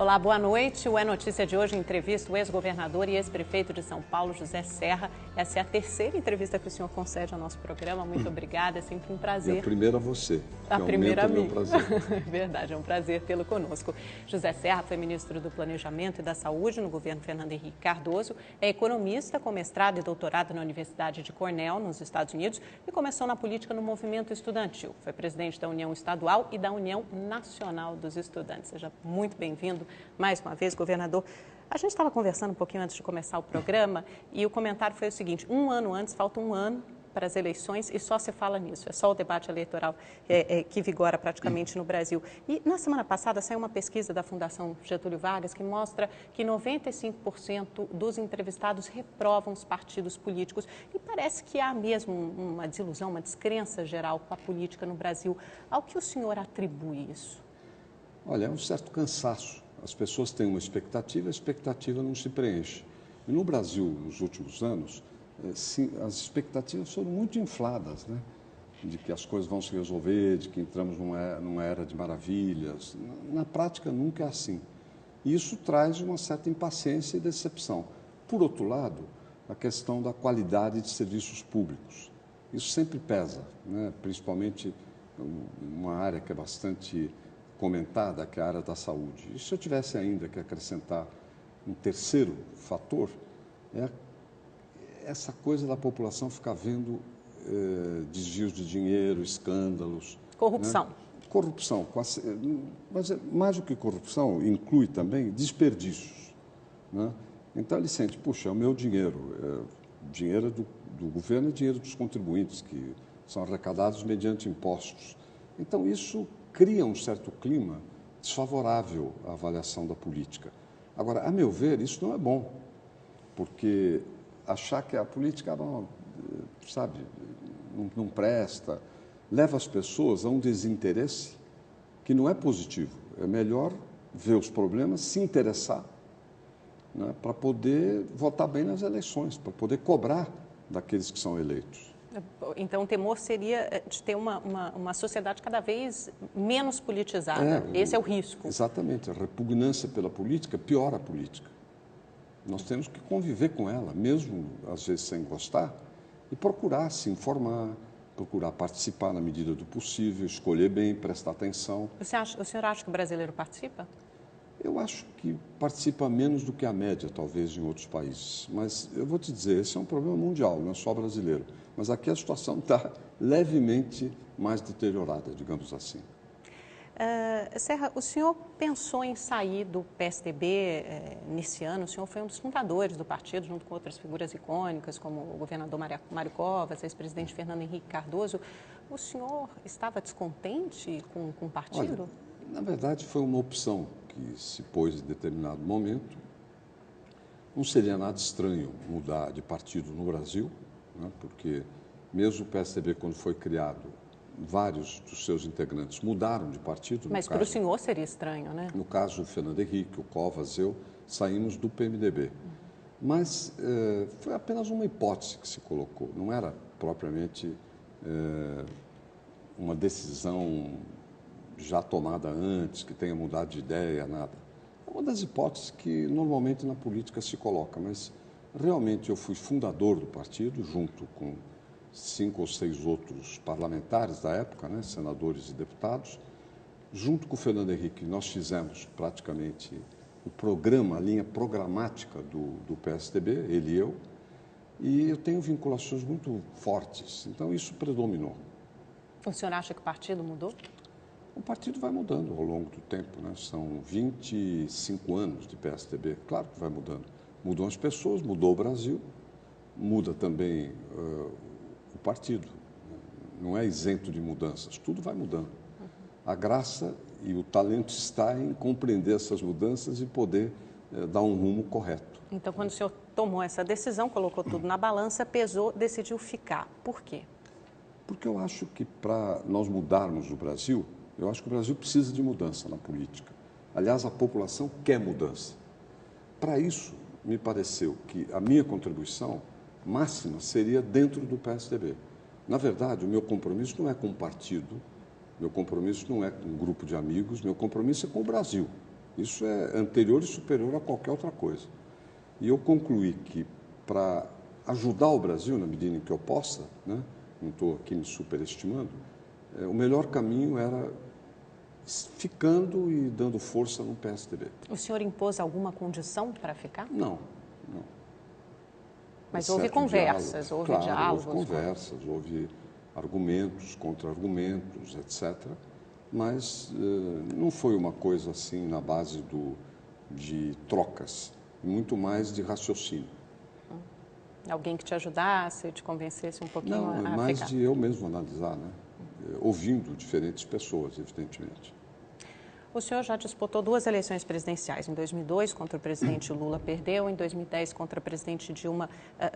Olá, boa noite. O É Notícia de hoje entrevista o ex-governador e ex-prefeito de São Paulo, José Serra. Essa é a terceira entrevista que o senhor concede ao nosso programa. Muito obrigada, é sempre um prazer. E a primeira a você, que a primeira a mim. Meu prazer. Verdade, é um prazer tê-lo conosco. José Serra foi ministro do Planejamento e da Saúde no governo Fernando Henrique Cardoso, é economista com mestrado e doutorado na Universidade de Cornell, nos Estados Unidos, e começou na política no movimento estudantil. Foi presidente da União Estadual e da União Nacional dos Estudantes. Seja muito bem-vindo mais uma vez, governador. A gente estava conversando um pouquinho antes de começar o programa e o comentário foi o seguinte: um ano antes, falta um ano para as eleições e só se fala nisso, é só o debate eleitoral que vigora praticamente no Brasil. E na semana passada saiu uma pesquisa da Fundação Getúlio Vargas que mostra que 95% dos entrevistados reprovam os partidos políticos e parece que há mesmo uma desilusão, uma descrença geral com a política no Brasil. Ao que o senhor atribui isso? Olha, é um certo cansaço. As pessoas têm uma expectativa, a expectativa não se preenche. E no Brasil, nos últimos anos, sim, as expectativas foram muito infladas, né? De que as coisas vão se resolver, de que entramos numa era de maravilhas. Na prática, nunca é assim. E isso traz uma certa impaciência e decepção. Por outro lado, a questão da qualidade de serviços públicos. Isso sempre pesa, né? Principalmente uma área que é bastante comentada, que é a área da saúde. E se eu tivesse ainda que acrescentar um terceiro fator, é essa coisa da população ficar vendo desvios de dinheiro, escândalos. Corrupção. Né? Corrupção. Mas mais do que corrupção, inclui também desperdícios. Né? Então ele sente, puxa, é o meu dinheiro. Dinheiro do governo é dinheiro dos contribuintes, que são arrecadados mediante impostos. Então isso cria um certo clima desfavorável à avaliação da política. Agora, a meu ver, isso não é bom, porque achar que a política não, sabe, não presta, leva as pessoas a um desinteresse que não é positivo. É melhor ver os problemas, se interessar, né, para poder votar bem nas eleições, para poder cobrar daqueles que são eleitos. Então, o temor seria de ter uma sociedade cada vez menos politizada. Esse é o risco. Exatamente. A repugnância pela política piora a política. Nós temos que conviver com ela, mesmo às vezes sem gostar, e procurar se informar, procurar participar na medida do possível, escolher bem, prestar atenção. O senhor acha que o brasileiro participa? Eu acho que participa menos do que a média, talvez, em outros países. Mas eu vou te dizer, esse é um problema mundial, não é só brasileiro. Mas aqui a situação está levemente mais deteriorada, digamos assim. Serra, o senhor pensou em sair do PSDB nesse ano? O senhor foi um dos fundadores do partido, junto com outras figuras icônicas, como o governador Mário Covas, ex-presidente Fernando Henrique Cardoso. O senhor estava descontente com o partido? Olha, na verdade, foi uma opção que se pôs em determinado momento. Não seria nada estranho mudar de partido no Brasil, né? Porque mesmo o PSDB, quando foi criado, vários dos seus integrantes mudaram de partido. Mas para o senhor seria estranho, né? No caso, o Fernando Henrique, o Covas, eu, saímos do PMDB. Mas foi apenas uma hipótese que se colocou, não era propriamente uma decisão já tomada antes, que tenha mudado de ideia, nada. É uma das hipóteses que normalmente na política se coloca, mas realmente eu fui fundador do partido, junto com 5 ou 6 outros parlamentares da época, né, senadores e deputados. Junto com o Fernando Henrique, nós fizemos praticamente o programa, a linha programática do PSDB, ele e eu, e eu tenho vinculações muito fortes, então isso predominou. O senhor acha que o partido mudou? O partido vai mudando ao longo do tempo, né? São 25 anos de PSDB, claro que vai mudando. Mudam as pessoas, mudou o Brasil, muda também o partido. Não é isento de mudanças, tudo vai mudando. A graça e o talento está em compreender essas mudanças e poder dar um rumo correto. Então, quando o senhor tomou essa decisão, colocou tudo na balança, pesou, decidiu ficar. Por quê? Porque eu acho que para nós mudarmos o Brasil, eu acho que o Brasil precisa de mudança na política. Aliás, a população quer mudança. Para isso, me pareceu que a minha contribuição máxima seria dentro do PSDB. Na verdade, o meu compromisso não é com o partido, meu compromisso não é com um grupo de amigos, meu compromisso é com o Brasil. Isso é anterior e superior a qualquer outra coisa. E eu concluí que, para ajudar o Brasil, na medida em que eu possa, né, não estou aqui me superestimando, o melhor caminho era ficando e dando força no PSDB. O senhor impôs alguma condição para ficar? Não. Mas houve conversas, houve diálogos? Houve conversas, houve argumentos, contra-argumentos, etc. Mas não foi uma coisa assim na base de trocas, muito mais de raciocínio. Alguém que te ajudasse, te convencesse um pouquinho a ficar? Não, mais de eu mesmo analisar, né? Ouvindo diferentes pessoas, evidentemente. O senhor já disputou 2 eleições presidenciais, em 2002 contra o presidente Lula, perdeu, em 2010 contra o presidente Dilma,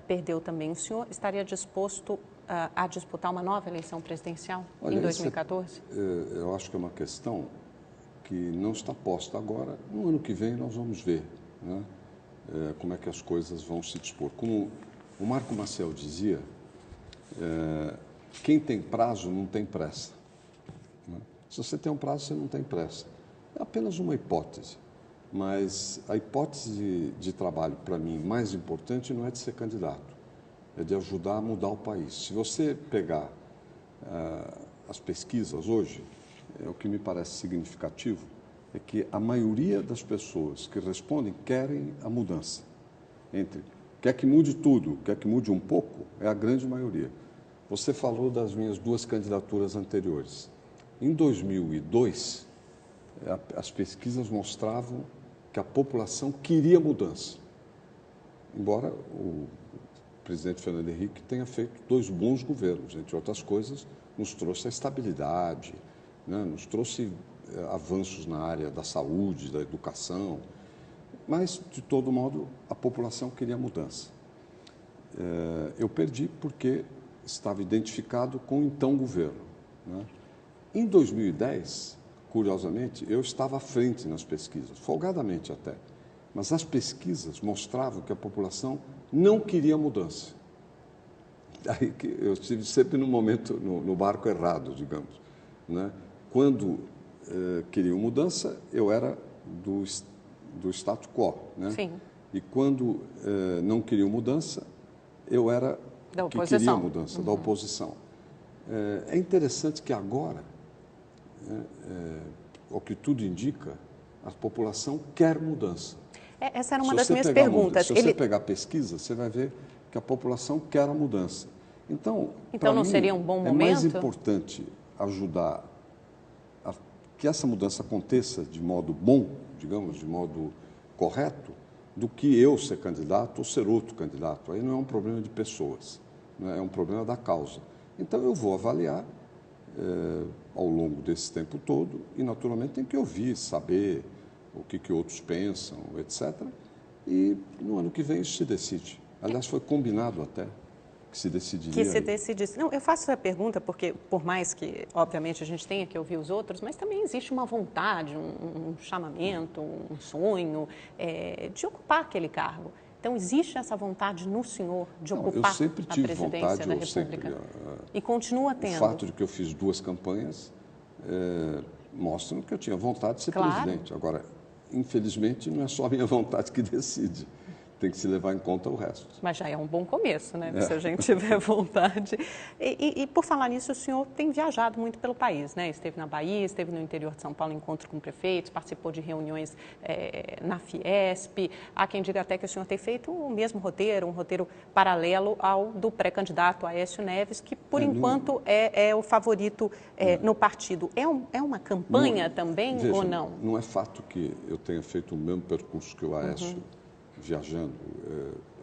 perdeu também. O senhor estaria disposto a disputar uma nova eleição presidencial em 2014? Eu acho que é uma questão que não está posta agora. No ano que vem nós vamos ver, né, como é que as coisas vão se dispor. Como o Marco Maciel dizia, quem tem prazo não tem pressa. Né? Se você tem um prazo, você não tem pressa. É apenas uma hipótese, mas a hipótese de trabalho, para mim, mais importante não é de ser candidato, é de ajudar a mudar o país. Se você pegar as pesquisas hoje, o que me parece significativo é que a maioria das pessoas que respondem querem a mudança. Quer que mude tudo, quer que mude um pouco, é a grande maioria. Você falou das minhas 2 candidaturas anteriores. Em 2002, as pesquisas mostravam que a população queria mudança. Embora o presidente Fernando Henrique tenha feito 2 bons governos, entre outras coisas, nos trouxe a estabilidade, né? Nos trouxe avanços na área da saúde, da educação, mas, de todo modo, a população queria mudança. Eu perdi porque estava identificado com o então governo, né? Em 2010, curiosamente, eu estava à frente nas pesquisas, folgadamente até, mas as pesquisas mostravam que a população não queria mudança. Aí que eu estive sempre no momento, no barco errado, digamos, né? Quando queriam mudança, eu era do status quo, né? Sim. E quando não queriam mudança, eu era da que queria mudança, da oposição. É interessante que agora, o que tudo indica, a população quer mudança. Essa era uma das minhas perguntas. Se você pegar pesquisa, você vai ver que a população quer a mudança. Então não seria um bom momento? É mais importante ajudar a que essa mudança aconteça de modo bom, digamos, de modo correto, do que eu ser candidato ou ser outro candidato. Aí não é um problema de pessoas, né? É um problema da causa. Então eu vou avaliar ao longo desse tempo todo e, naturalmente, tem que ouvir, saber o que outros pensam, etc. E no ano que vem isso se decide. Aliás, foi combinado até que se decidiria. Que se decidisse. Não, eu faço essa pergunta porque, por mais que, obviamente, a gente tenha que ouvir os outros, mas também existe uma vontade, um chamamento, um sonho de ocupar aquele cargo. Então, existe essa vontade no senhor de ocupar a presidência da República? E continua tendo. O fato de que eu fiz 2 campanhas mostra que eu tinha vontade de ser presidente. Agora, infelizmente, não é só a minha vontade que decide. Tem que se levar em conta o resto. Mas já é um bom começo, né? Se a gente tiver vontade. E por falar nisso, o senhor tem viajado muito pelo país, né? Esteve na Bahia, esteve no interior de São Paulo em encontro com prefeitos, participou de reuniões na Fiesp. Há quem diga até que o senhor tem feito o mesmo roteiro, um roteiro paralelo ao do pré-candidato Aécio Neves, que por enquanto é o favorito no partido. É uma campanha também ou não? Não é fato que eu tenha feito o mesmo percurso que o Aécio. Viajando.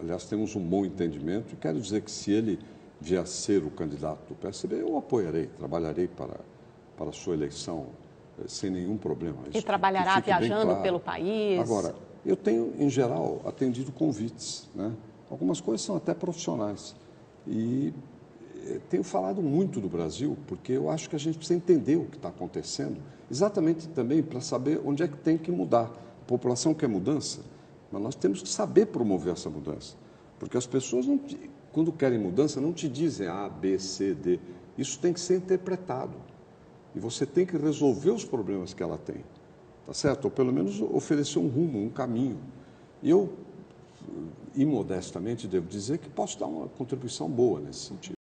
Aliás, temos um bom entendimento e quero dizer que se ele vier a ser o candidato do PSDB, eu o apoiarei, trabalharei para a sua eleição sem nenhum problema. E trabalhará viajando pelo país? Agora, eu tenho, em geral, atendido convites, né? Algumas coisas são até profissionais. E tenho falado muito do Brasil, porque eu acho que a gente precisa entender o que está acontecendo, exatamente também para saber onde é que tem que mudar. A população quer mudança, mas nós temos que saber promover essa mudança. Porque as pessoas, quando querem mudança, não te dizem A, B, C, D. Isso tem que ser interpretado. E você tem que resolver os problemas que ela tem. tá certo? Ou pelo menos oferecer um rumo, um caminho. Eu, imodestamente, devo dizer que posso dar uma contribuição boa nesse sentido.